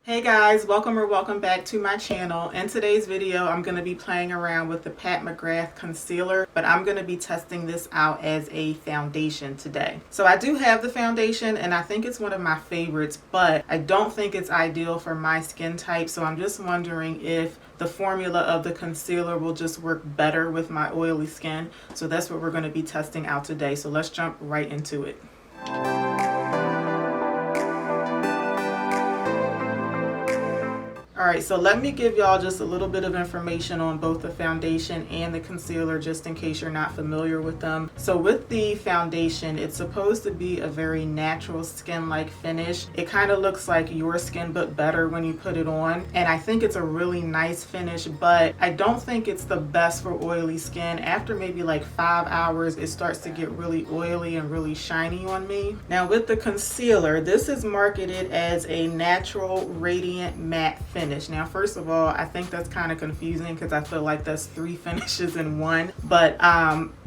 Hey guys, welcome or welcome back to my channel. In today's video, I'm going to be playing around with the Pat McGrath Concealer, but I'm going to be testing this out as a foundation today. So I do have the foundation and I think it's one of my favorites, but I don't think it's ideal for my skin type. So I'm just wondering if the formula of the concealer will just work better with my oily skin. So that's what we're going to be testing out today. So let's jump right into it. Alright, so let me give y'all just a little bit of information on both the foundation and the concealer just in case you're not familiar with them. So with the foundation, it's supposed to be a very natural skin-like finish. It kind of looks like your skin but better when you put it on, and I think it's a really nice finish, but I don't think it's the best for oily skin. After maybe like 5 hours, it starts to get really oily and really shiny on me. Now with the concealer, this is marketed as a natural radiant matte finish. Now, first of all, I think that's kind of confusing because I feel like that's 3 finishes in one. But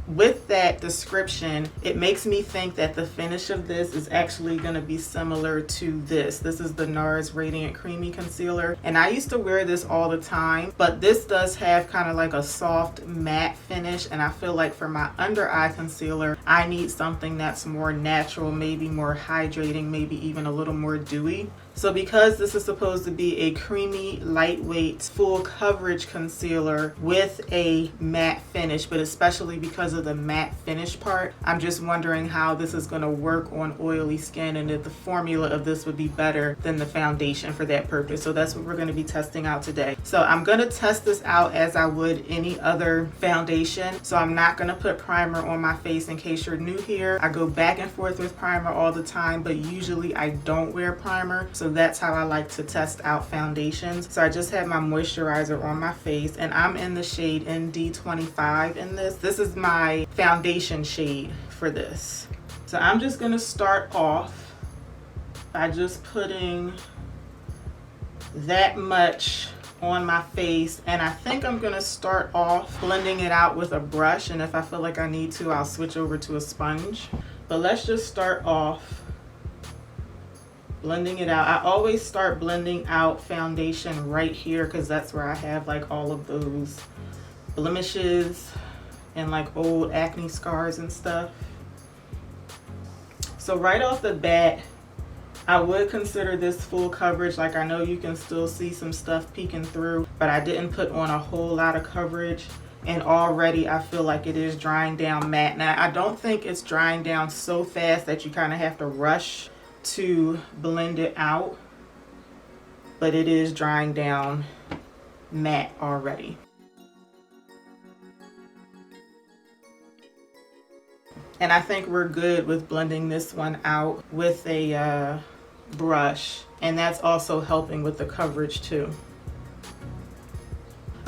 with that description, it makes me think that the finish of this is actually going to be similar to this. This is the NARS Radiant Creamy Concealer, and I used to wear this all the time, but this does have kind of like a soft matte finish, and I feel like for my under eye concealer, I need something that's more natural, maybe more hydrating, maybe even a little more dewy. So because this is supposed to be a creamy, lightweight, full coverage concealer with a matte finish, but especially because of the matte finish part, I'm just wondering how this is going to work on oily skin and if the formula of this would be better than the foundation for that purpose. So that's what we're going to be testing out today. So I'm going to test this out as I would any other foundation. So I'm not going to put primer on my face. In case you're new here, I go back and forth with primer all the time, but usually I don't wear primer. So that's how I like to test out foundations. So I just have my moisturizer on my face, and I'm in the shade ND25 in this. This is my foundation shade for this. So I'm just going to start off by just putting that much on my face, and I think I'm going to start off blending it out with a brush, and if I feel like I need to, I'll switch over to a sponge. But let's just start off blending it out. I always start blending out foundation right here because that's where I have like all of those blemishes and like old acne scars and stuff. So right off the bat, I would consider this full coverage. Like, I know you can still see some stuff peeking through, but I didn't put on a whole lot of coverage, and already I feel like it is drying down matte. Now I don't think it's drying down so fast that you kind of have to rush to blend it out, but it is drying down matte already. And I think we're good with blending this one out with a brush, and that's also helping with the coverage too.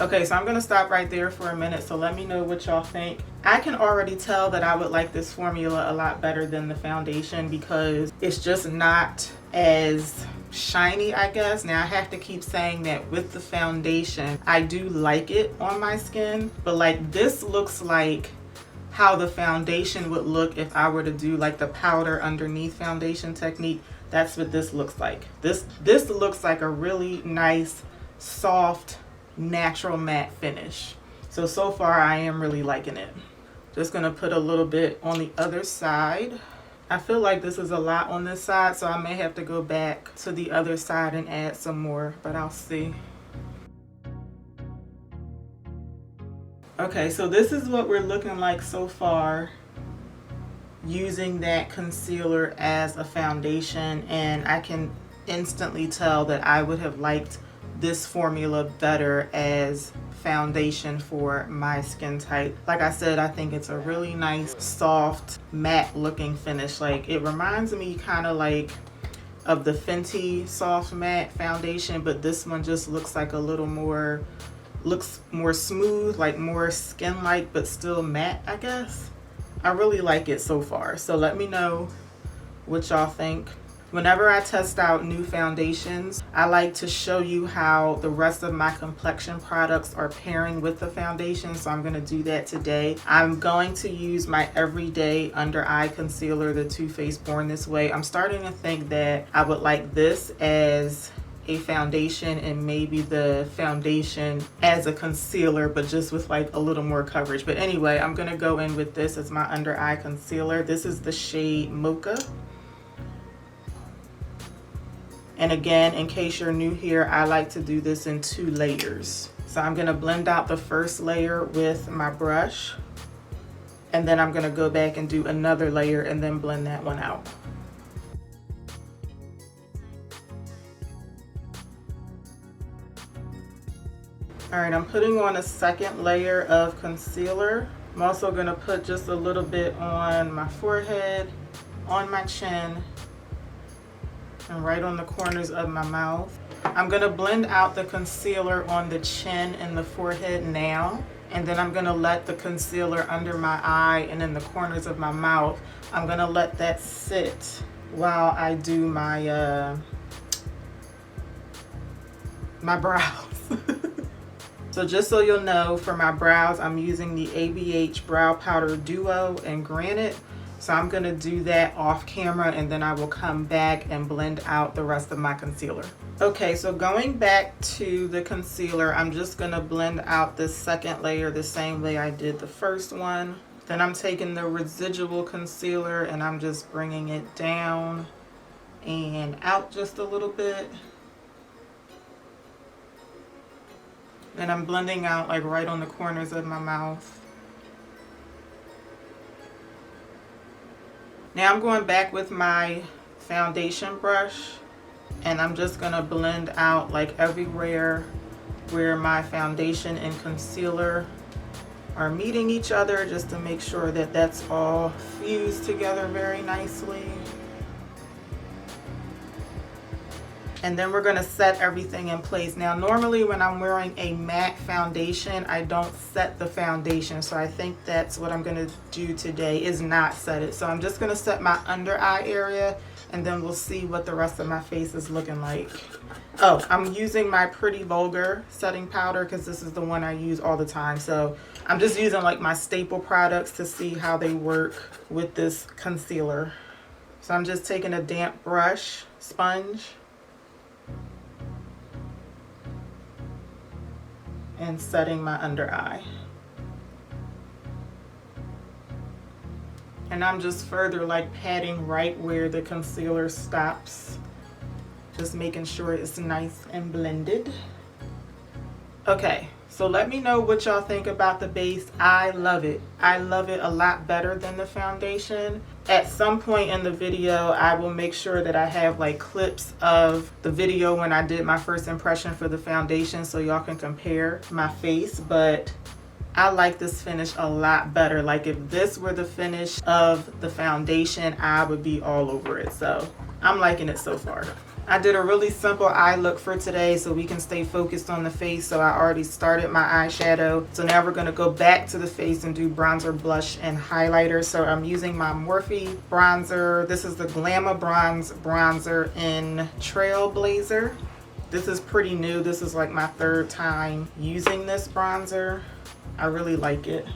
Okay, so I'm going to stop right there for a minute, so let me know what y'all think. I can already tell that I would like this formula a lot better than the foundation because it's just not as shiny, I guess. Now I have to keep saying that with the foundation, I do like it on my skin, but like this looks like how the foundation would look if I were to do like the powder underneath foundation technique. That's what this looks like. This looks like a really nice, soft, natural matte finish. So far I am really liking it. Just gonna put a little bit on the other side. I feel like this is a lot on this side, so I may have to go back to the other side and add some more, but I'll see. Okay, so this is what we're looking like so far using that concealer as a foundation, and I can instantly tell that I would have liked this formula better as foundation for my skin type. Like I said, I think it's a really nice, soft, matte looking finish. Like, it reminds me kind of like of the Fenty soft matte foundation, but this one just looks like a little more, looks more smooth, like more skin-like, but still matte, I guess. I really like it so far. So let me know what y'all think. Whenever I test out new foundations, I like to show you how the rest of my complexion products are pairing with the foundation, so I'm going to do that today. I'm going to use my everyday under eye concealer, the Too Faced Born This Way. I'm starting to think that I would like this as a foundation and maybe the foundation as a concealer, but just with like a little more coverage. But anyway, I'm gonna go in with this as my under eye concealer. This is the shade Mocha. And again, in case you're new here, I like to do this in 2 layers. So I'm gonna blend out the first layer with my brush, and then I'm gonna go back and do another layer and then blend that one out. All right, I'm putting on a second layer of concealer. I'm also gonna put just a little bit on my forehead, on my chin, and right on the corners of my mouth. I'm gonna blend out the concealer on the chin and the forehead now, and then I'm gonna let the concealer under my eye and in the corners of my mouth, I'm gonna let that sit while I do my my brows. So just so you'll know, for my brows, I'm using the ABH Brow Powder Duo in Granite. So I'm gonna do that off camera, and then I will come back and blend out the rest of my concealer. Okay, so going back to the concealer, I'm just gonna blend out this second layer the same way I did the first one. Then I'm taking the residual concealer and I'm just bringing it down and out just a little bit. And I'm blending out like right on the corners of my mouth. Now I'm going back with my foundation brush, and I'm just gonna blend out like everywhere where my foundation and concealer are meeting each other, just to make sure that that's all fused together very nicely. And then we're gonna set everything in place. Now, normally when I'm wearing a matte foundation, I don't set the foundation. So I think that's what I'm gonna do today, is not set it. So I'm just gonna set my under eye area, and then we'll see what the rest of my face is looking like. Oh, I'm using my Pretty Vulgar setting powder because this is the one I use all the time. So I'm just using like my staple products to see how they work with this concealer. So I'm just taking a damp brush, sponge, and setting my under eye. And I'm just further like patting right where the concealer stops, just making sure it's nice and blended. Okay, so let me know what y'all think about the base. I love it. I love it a lot better than the foundation. At some point in the video, I will make sure that I have like clips of the video when I did my first impression for the foundation, so y'all can compare my face. But I like this finish a lot better. Like if this were the finish of the foundation, I would be all over it. So I'm liking it so far. I did a really simple eye look for today so we can stay focused on the face. So I already started my eyeshadow. So now we're going to go back to the face and do bronzer, blush, and highlighter. So I'm using my Morphe bronzer. This is the Glamabronze bronzer in Trailblazer. This is pretty new. This is like my 3rd time using this bronzer. I really like it.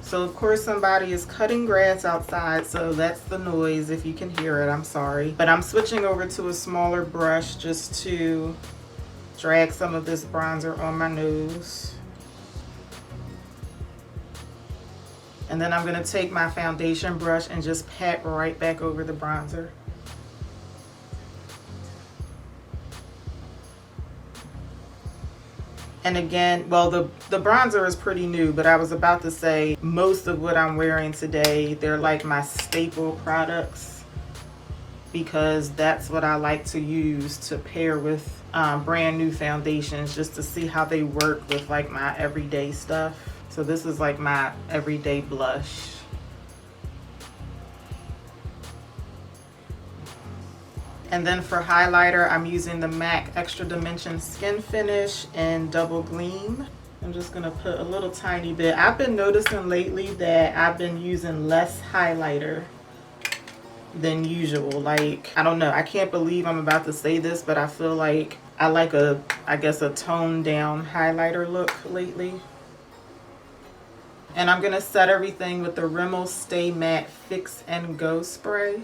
So of course somebody is cutting grass outside, so that's the noise. If you can hear it, I'm sorry. But I'm switching over to a smaller brush just to drag some of this bronzer on my nose. And then I'm gonna take my foundation brush and just pat right back over the bronzer. And again, well, the bronzer is pretty new, but I was about to say most of what I'm wearing today, they're like my staple products, because that's what I like to use to pair with brand new foundations, just to see how they work with like my everyday stuff. So this is like my everyday blush. And then for highlighter, I'm using the MAC Extra Dimension Skin Finish in Double Gleam. I'm just gonna put a little tiny bit. I've been noticing lately that I've been using less highlighter than usual. Like, I don't know, I can't believe I'm about to say this, but I feel like I like I guess a toned down highlighter look lately. And I'm gonna set everything with the Rimmel Stay Matte Fix and Go spray.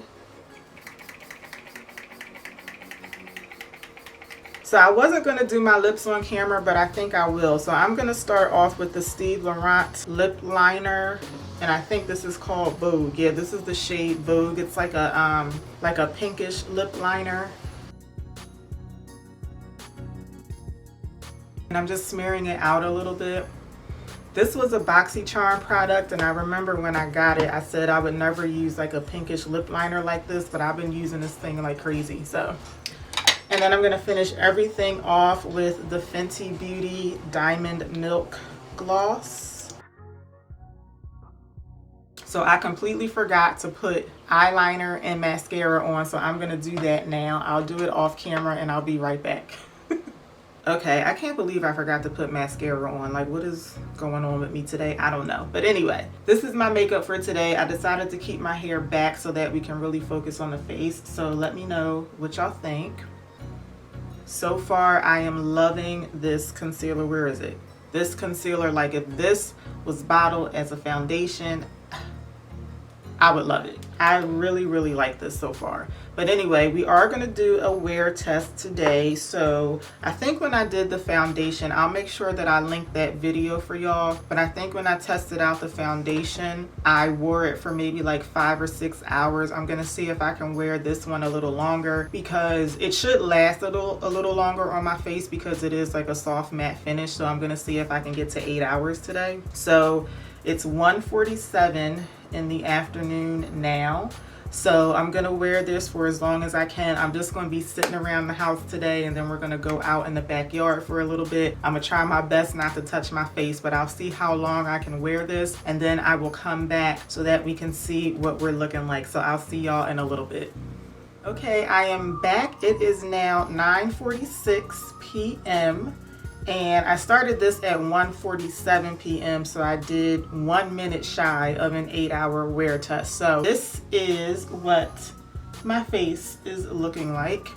So I wasn't going to do my lips on camera, but I think I will. So I'm going to start off with the Steve Laurent lip liner, and I think this is called Vogue. Yeah, this is the shade Vogue. It's like a pinkish lip liner. And I'm just smearing it out a little bit. This was a BoxyCharm product, and I remember when I got it, I said I would never use like a pinkish lip liner like this, but I've been using this thing like crazy. So. And then I'm going to finish everything off with the Fenty Beauty Diamond Milk Gloss. So I completely forgot to put eyeliner and mascara on, so I'm going to do that now. I'll do it off camera and I'll be right back. Okay, I can't believe I forgot to put mascara on. Like, what is going on with me today? I don't know. But anyway, this is my makeup for today. I decided to keep my hair back so that we can really focus on the face. So let me know what y'all think. So far, I am loving this concealer. Where is it? This concealer, like if this was bottled as a foundation, I would love it. I really, really like this so far. But anyway, we are going to do a wear test today. So I think when I did the foundation, I'll make sure that I link that video for y'all. But I think when I tested out the foundation, I wore it for maybe like 5 or 6 hours. I'm going to see if I can wear this one a little longer, because it should last a little longer on my face, because it is like a soft matte finish. So I'm going to see if I can get to 8 hours today. So it's 1:47 in the afternoon now. So I'm gonna wear this for as long as I can. I'm just gonna be sitting around the house today, and then we're gonna go out in the backyard for a little bit. I'm gonna try my best not to touch my face, but I'll see how long I can wear this, and then I will come back so that we can see what we're looking like. So I'll see y'all in a little bit. Okay, I am back. It is now 9:46 p.m. and I started this at 1:47 p.m. so I did 1 minute shy of an 8-hour wear test. So this is what my face is looking like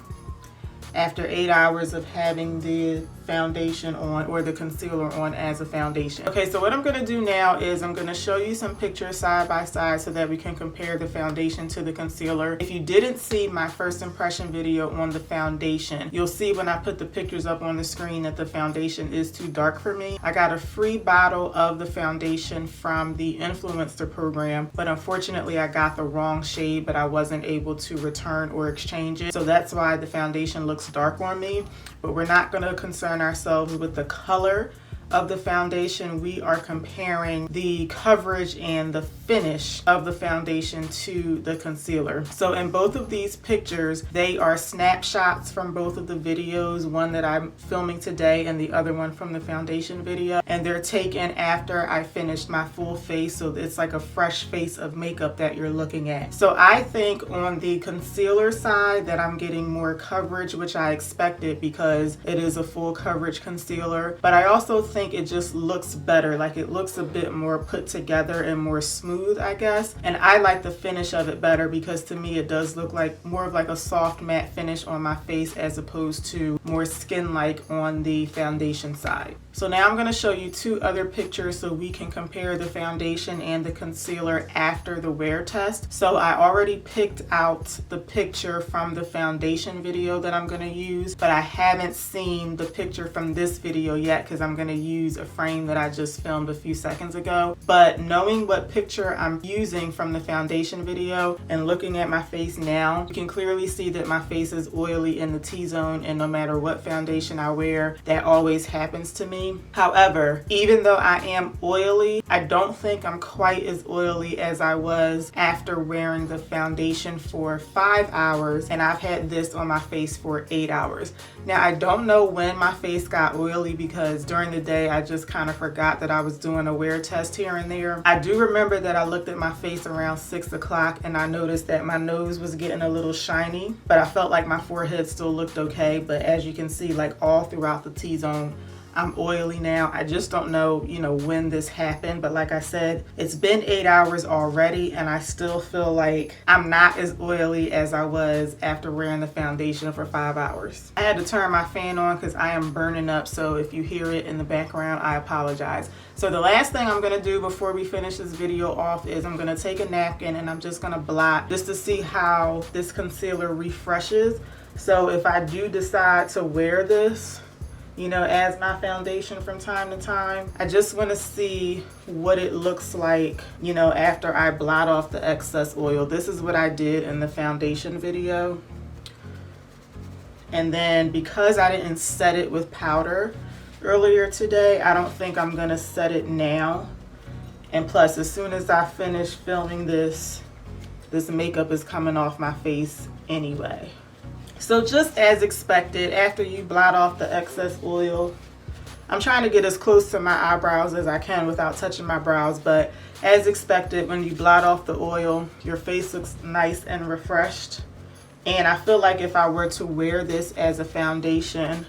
after 8 hours of having the foundation on, or the concealer on as a foundation. Okay, so what I'm gonna do now is I'm gonna show you some pictures side by side so that we can compare the foundation to the concealer. If you didn't see my first impression video on the foundation, you'll see when I put the pictures up on the screen that the foundation is too dark for me. I got a free bottle of the foundation from the influencer program, but unfortunately I got the wrong shade, but I wasn't able to return or exchange it. So that's why the foundation looks dark on me, but we're not gonna concern ourselves with the color of the foundation. We are comparing the coverage and the finish of the foundation to the concealer. So in both of these pictures, they are snapshots from both of the videos, one that I'm filming today and the other one from the foundation video, and they're taken after I finished my full face, so it's like a fresh face of makeup that you're looking at. So I think on the concealer side that I'm getting more coverage, which I expected because it is a full coverage concealer, but I also think it just looks better. Like, it looks a bit more put together and more smooth, I guess. And I like the finish of it better, because to me it does look like more of like a soft matte finish on my face as opposed to more skin-like on the foundation side. So now I'm going to show you two other pictures so we can compare the foundation and the concealer after the wear test. So I already picked out the picture from the foundation video that I'm going to use, but I haven't seen the picture from this video yet because I'm going to use a frame that I just filmed a few seconds ago. But knowing what picture I'm using from the foundation video and looking at my face now, you can clearly see that my face is oily in the T-zone, and no matter what foundation I wear, that always happens to me. However, even though I am oily, I don't think I'm quite as oily as I was after wearing the foundation for 5 hours, and I've had this on my face for 8 hours. Now, I don't know when my face got oily because during the day I just kind of forgot that I was doing a wear test here and there. I do remember that I looked at my face around 6 o'clock and I noticed that my nose was getting a little shiny, but I felt like my forehead still looked okay. But as you can see, like all throughout the T-zone, I'm oily now. I just don't know, you know, when this happened, but like I said, it's been 8 hours already and I still feel like I'm not as oily as I was after wearing the foundation for 5 hours. I had to turn my fan on because I am burning up, so if you hear it in the background, I apologize. So the last thing I'm gonna do before we finish this video off is I'm gonna take a napkin and I'm just gonna blot just to see how this concealer refreshes. So if I do decide to wear this, you know, as my foundation from time to time, I just want to see what it looks like, you know, after I blot off the excess oil. This is what I did in the foundation video. And then because I didn't set it with powder earlier today, I don't think I'm gonna set it now. And plus, as soon as I finish filming this makeup is coming off my face anyway. So just as expected, after you blot off the excess oil, I'm trying to get as close to my eyebrows as I can without touching my brows, but as expected, when you blot off the oil, your face looks nice and refreshed. And I feel like if I were to wear this as a foundation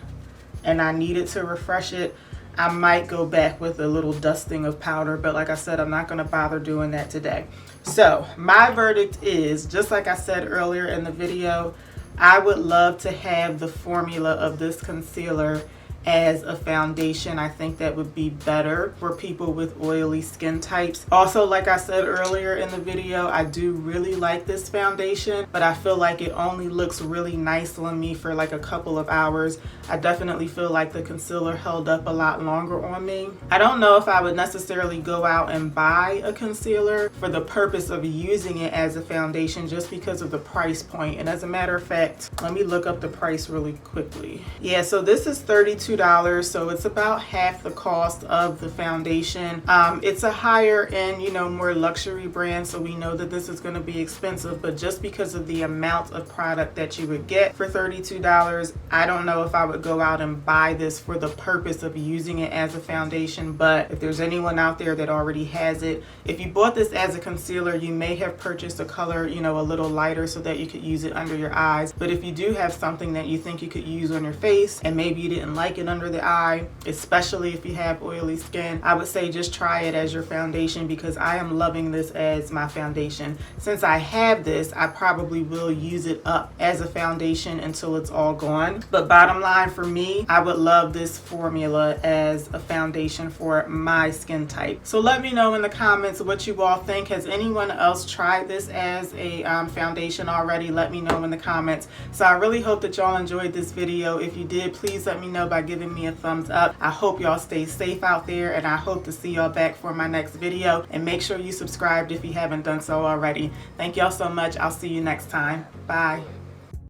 and I needed to refresh it, I might go back with a little dusting of powder, but like I said, I'm not gonna bother doing that today. So my verdict is, just like I said earlier in the video, I would love to have the formula of this concealer as a foundation. I think that would be better for people with oily skin types. Also, like I said earlier in the video, I do really like this foundation, but I feel like it only looks really nice on me for like a couple of hours. I definitely feel like the concealer held up a lot longer on me. I don't know if I would necessarily go out and buy a concealer for the purpose of using it as a foundation just because of the price point. And as a matter of fact, let me look up the price really quickly. Yeah, so this is $32, so it's about half the cost of the foundation. It's a higher end, you know, more luxury brand, so we know that this is going to be expensive, but just because of the amount of product that you would get for $32, I don't know if I would go out and buy this for the purpose of using it as a foundation. But if there's anyone out there that already has it, if you bought this as a concealer, you may have purchased a color, you know, a little lighter so that you could use it under your eyes. But if you do have something that you think you could use on your face and maybe you didn't like it under the eye, especially if you have oily skin, I would say just try it as your foundation, because I am loving this as my foundation. Since I have this, I probably will use it up as a foundation until it's all gone. But bottom line for me, I would love this formula as a foundation for my skin type. So let me know in the comments what you all think. Has anyone else tried this as a foundation already? Let me know in the comments. So I really hope that y'all enjoyed this video. If you did, please let me know by giving me a thumbs up. I hope y'all stay safe out there, and I hope to see y'all back for my next video. And make sure you subscribed if you haven't done so already. Thank y'all so much. I'll see you next time. Bye.